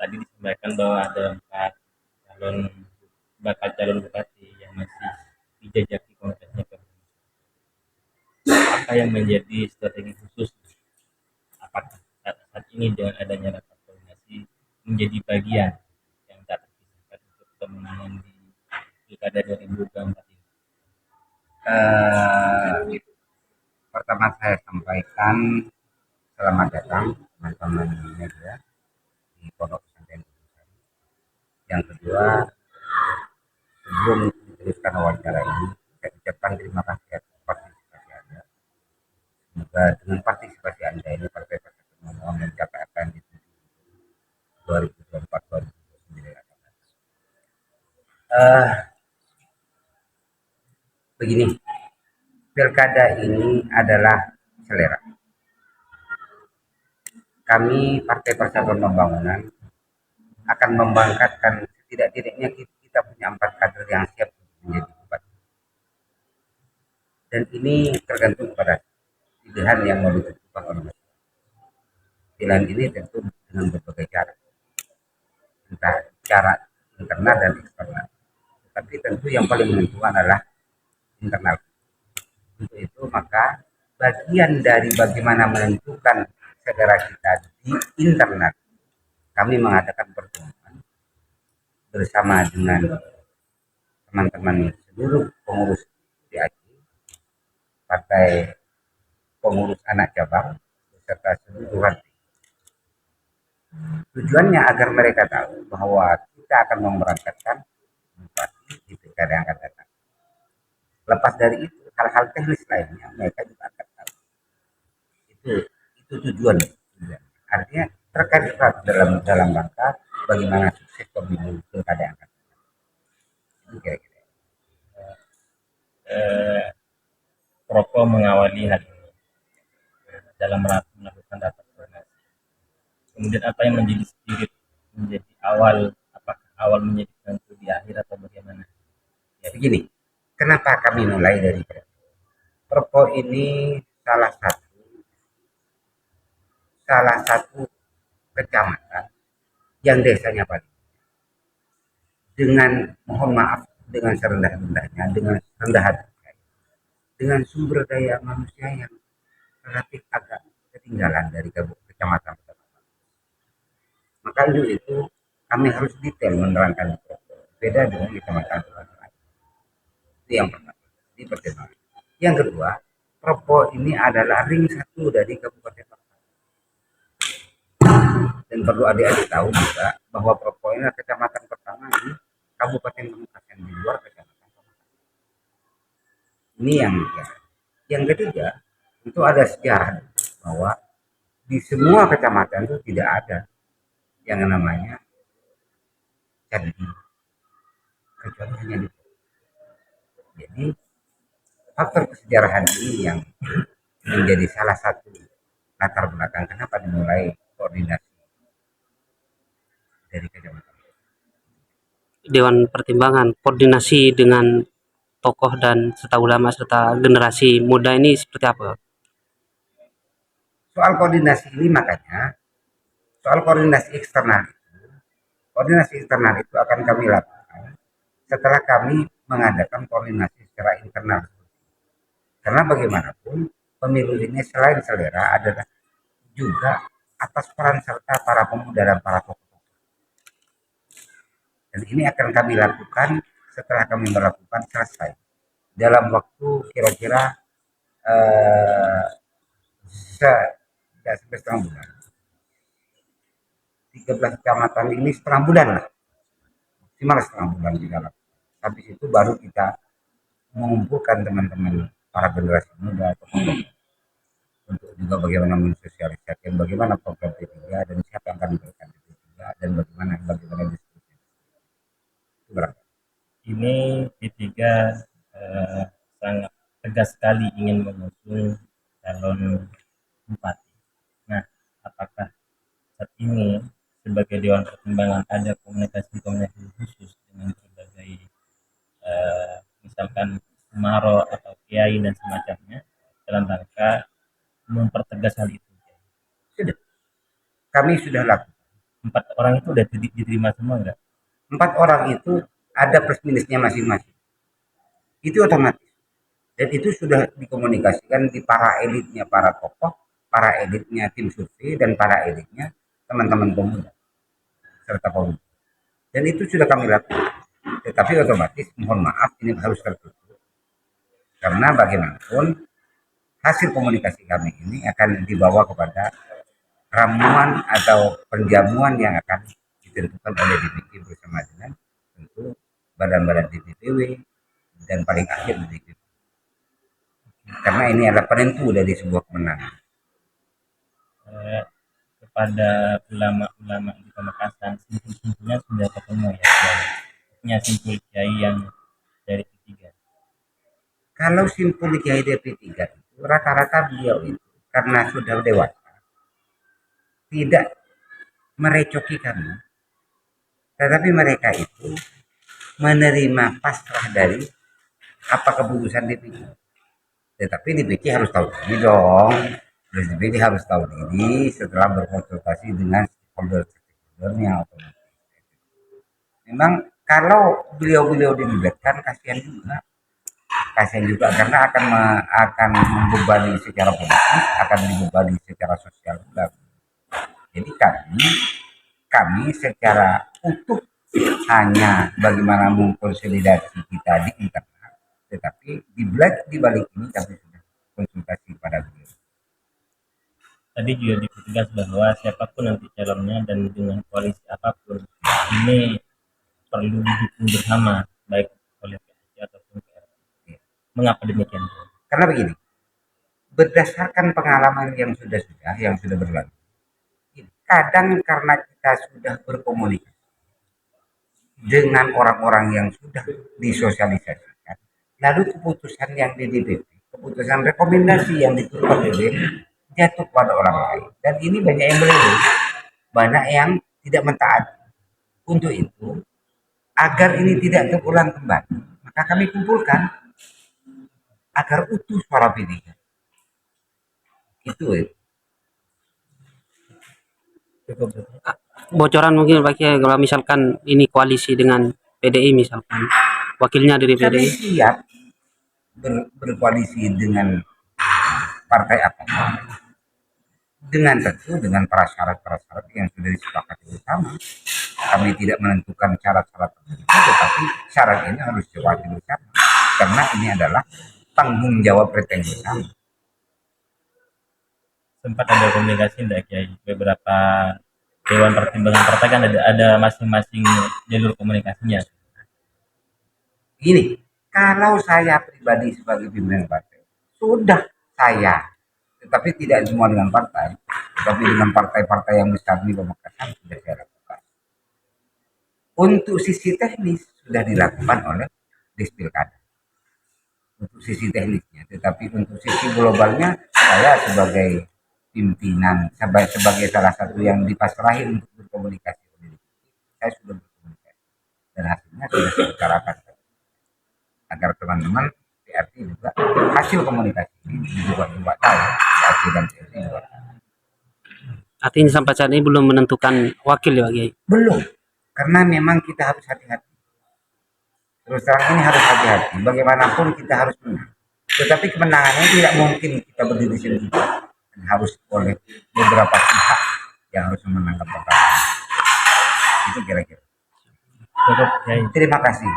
tadi disampaikan bahwa ada 4 calon bakal calon bupati yang masih dijajaki kontesnya ke apa yang menjadi strategi khusus, apakah saat ini dengan adanya rapat koordinasi menjadi bagian yang tak terpisahkan untuk kemenangan di pilkada 2024 ini? Eh, Pertama saya sampaikan selamat datang teman-teman media di Pondok Pesantren. Yang kedua, sebelum diteruskan wawancara ini, saya ucapkan terima kasih atas partisipasi Anda. Semoga dengan partisipasi Anda ini Partai Persatuan Pembangunan mencapai apa yang dituju 2024-2029 akan datang. Begini, pilkada ini adalah selera. Kami Partai Persatuan Pembangunan akan membangkitkan setidak-tidaknya kita punya 4 kader yang siap menjadi bupati. Dan ini tergantung pada pilihan yang mau ditentukan oleh masyarakat. Pilihan ini tentu dengan berbagai cara, entah cara internal dan eksternal. Tapi tentu yang paling menentukan adalah internal. Untuk itu maka bagian dari bagaimana menentukan saudara kita di internal, kami mengadakan pertemuan bersama dengan teman-teman seluruh pengurus PAC, partai pengurus anak cabang, beserta seluruh hati. Tujuannya agar mereka tahu bahwa kita akan memberangkatkan bupati di pilkada yang akan datang. Lepas dari itu, hal-hal teknis lainnya mereka juga akan tahu. Itu tujuan. Artinya terkait dalam rangka bagaimana sukses pemilu pilkada yang akan datang. Itu kira-kira. Propo mengawali hal ini dalam melakukan rapat koordinasi. Kemudian apa yang menjadi spirit, menjadi awal, apakah awal menjadi penentu di akhir atau bagaimana? Ya begini, kenapa kami mulai dari Perpo ini salah satu kecamatan yang desanya paling, dengan mohon maaf, dengan serendah-rendahnya, dengan rendah hati, dengan sumber daya manusia yang relatif agak ketinggalan dari kecamatan. Maka itu kami harus detail menerangkan Perpo. Beda dengan kecamatan lain. Itu yang pertama. Ini pertimbangan. Yang kedua, Perpo ini adalah ring satu dari Kabupaten Pamekasan. Dan perlu adik-adik tahu juga bahwa Perpo ini adalah kecamatan pertama di Kabupaten Pamekasan, di luar kecamatan Pamekasan. Ini yang ketiga, itu ada sejarah bahwa di semua kecamatan itu tidak ada yang namanya candi, kecuali hanya di. Jadi faktor kesejarahan ini yang menjadi salah satu latar belakang kenapa dimulai koordinasi dari kecamatan. Dewan Pertimbangan koordinasi dengan tokoh dan serta ulama serta generasi muda ini seperti apa? Soal koordinasi ini makanya soal koordinasi eksternal itu akan kami lakukan setelah kami mengadakan koordinasi secara internal. Karena bagaimanapun pemilu ini selain selera adalah juga atas peran serta para pemuda dan para tokoh. Dan ini akan kami lakukan setelah kami melakukan selesai dalam waktu kira-kira tidak sampai setengah bulan. 13 kecamatan ini setengah bulan lah, maksimal setengah bulan di dalam. Habis itu baru kita mengumpulkan teman-teman para generasi muda atau untuk juga bagaimana mensosialisasikan bagaimana program P3 dan siapa yang akan diberikan P3 dan bagaimana diskusi. Ini P3 sangat tegas sekali ingin mengusung calon bupati. Nah, apakah saat ini sebagai Dewan Pertimbangan ada komunikasi khusus dengan berbagai misalkan Umaro atau Kiai dan semacamnya dalam rangka mempertegas hal itu? Sudah, kami sudah lakukan. 4 orang itu udah diterima semua nggak? 4 orang itu ada plus minusnya masing-masing. Itu otomatis. Dan itu sudah dikomunikasikan di para elitnya, para tokoh, para elitnya tim survei, dan para elitnya teman-teman pemuda serta pemuda. Dan itu sudah kami lakukan. Tetapi otomatis mohon maaf ini harus tertutup. Karena bagaimanapun hasil komunikasi kami ini akan dibawa kepada ramuan atau penjamuan yang akan ditentukan oleh DPP bersama dengan tentu badan-badan DPPW dan paling akhir DPP. Karena ini adalah penentu dari sebuah kemenangan. Kepada ulama-ulama di Pamekasan, simpul-simpulnya sudah ketemu ya, kiai. Simpul kiai yang dari P3. Kalau simpul kiai dari P3 itu rata-rata beliau itu karena sudah dewasa, tidak merecoki kami, tetapi mereka itu menerima pasrah dari apa keputusan DPC. Tetapi DPC harus tahu diri dong. DPC harus tahu diri setelah berkonsultasi dengan stakeholder-nya. Memang kalau beliau-beliau dilibatkan kasihan juga karena akan membebani secara politis, akan dibebani secara sosial juga. Jadi kami secara utuh hanya bagaimana mengkonsolidasi kita di internal, tetapi di balik ini kami sudah konsultasi pada beliau. Tadi juga ditegas bahwa siapapun nanti calonnya dan dengan koalisi apapun ini perlu didukung bersama baik oleh PSI ataupun PRI. Mengapa demikian? Karena begini, berdasarkan pengalaman yang sudah berlalu, kadang karena kita sudah berkomunikasi dengan orang-orang yang sudah disosialisasikan, lalu keputusan yang di DPP, keputusan rekomendasi yang dikeluarkan DPP jatuh pada orang lain, dan ini banyak yang belum, banyak yang tidak mentaati. Untuk itu, agar ini tidak terulang kembali, maka kami kumpulkan agar utuh suara P3. Itu Bocoran mungkin Pak Kiai, kalau misalkan ini koalisi dengan PDI misalkan, wakilnya dari kami PDI. siap berkoalisi dengan partai apapun, dengan tentu dengan prasyarat-prasyarat yang sudah disepakati bersama. Kami tidak menentukan syarat-syarat tertentu, tetapi syarat ini harus diwakili bersama karena ini adalah tanggung jawab kita bersama. Sempat ada komunikasi enggak Kiai? Beberapa dewan pertimbangan partai kan ada masing-masing jalur komunikasinya. Gini, kalau saya pribadi sebagai pimpinan partai sudah saya, tetapi tidak semua dengan partai, tetapi dengan partai-partai yang besar di Pamekasan sudah saya lakukan. Untuk sisi teknis sudah dilakukan oleh Dispilkada. Untuk sisi teknisnya, tetapi untuk sisi globalnya saya sebagai pimpinan, sebagai salah satu yang dipasrahi untuk berkomunikasi, saya sudah berkomunikasi dan hasilnya sudah saya utarakan agar teman-teman PRT juga hasil komunikasi ini juga tahu, PRT dan PRT juga. Artinya sampai saat ini belum menentukan wakil ya Pak Kiai? Belum, karena memang kita harus hati-hati. Terus terang ini harus hati-hati. Bagaimanapun kita harus menang. Tetapi kemenangannya tidak mungkin kita berdiri sendiri. Harus oleh beberapa pihak yang harus memenangkan pertarungan. Itu kira-kira. Cukup Kiai. Terima kasih.